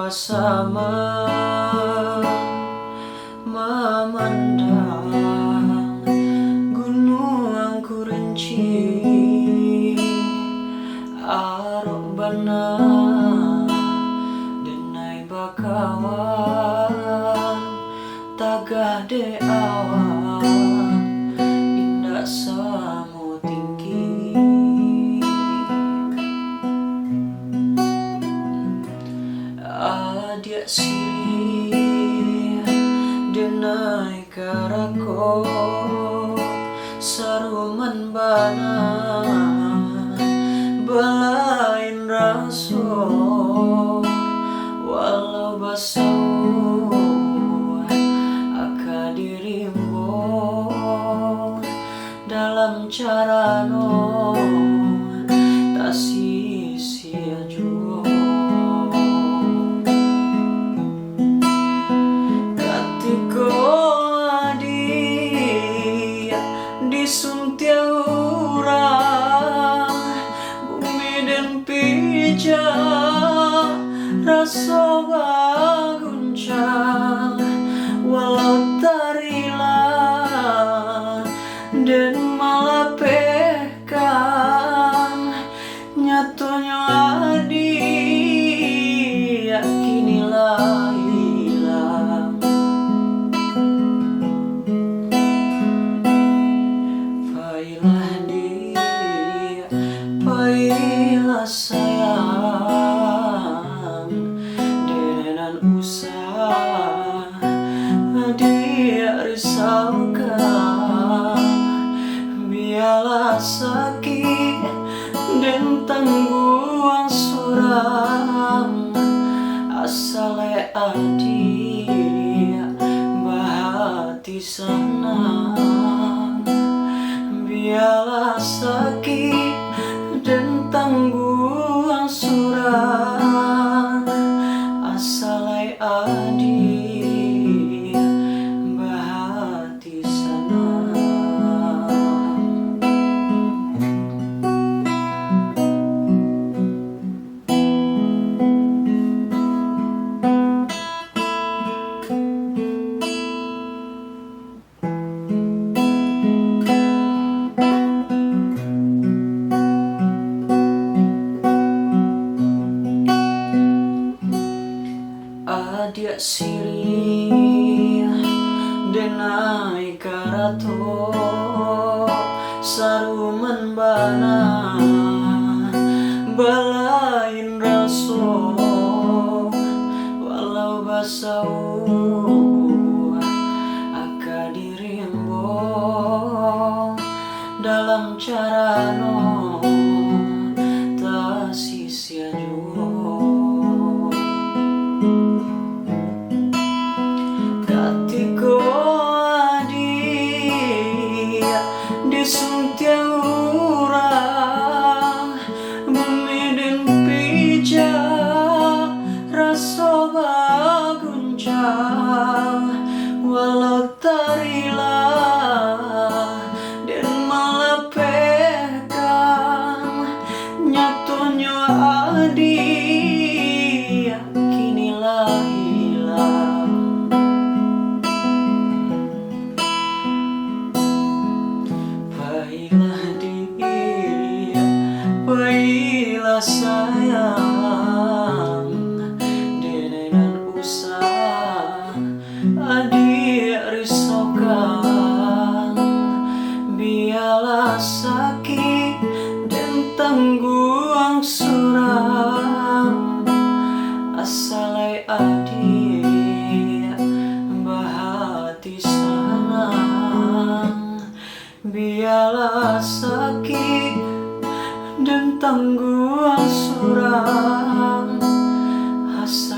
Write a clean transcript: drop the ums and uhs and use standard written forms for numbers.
kuasa memandang gunung yang ku rinci, arok bana denai bakawan tagah de awan indah samu tinggi. Adia siri denai karakot saruman bana balain raso walau basau aka dirimbo dalam carano tak sia-sia jua. Katiko adia disuntia urang bumi dan pija rasa baguncang walau tarila dan malah pekan nyatonya adia kinilah hilang. Pailah dia, pailah sayang, denan usah dia risaukan. Biarlah sakit dan tangguhan suram, asale adia bahati senang. Biarlah sakit dan tangguhan suram, asale adia bahati senang. Adia siri denai karato saruman bana balain raso walau basau aka dirimbo dalam carano tak sia-sia jua. Katiko adia disuntia urang bumi dan pija rasa baguncang walau tarila dan malah pekan nyatonya adia kinilah hilang. Pailah dia, pailah sayang, denan usah adia risaukan. Biarlah sakit dan tangguhan suram, asale adia bahati senang. Biarlah sakit dan tangguhan suram, asal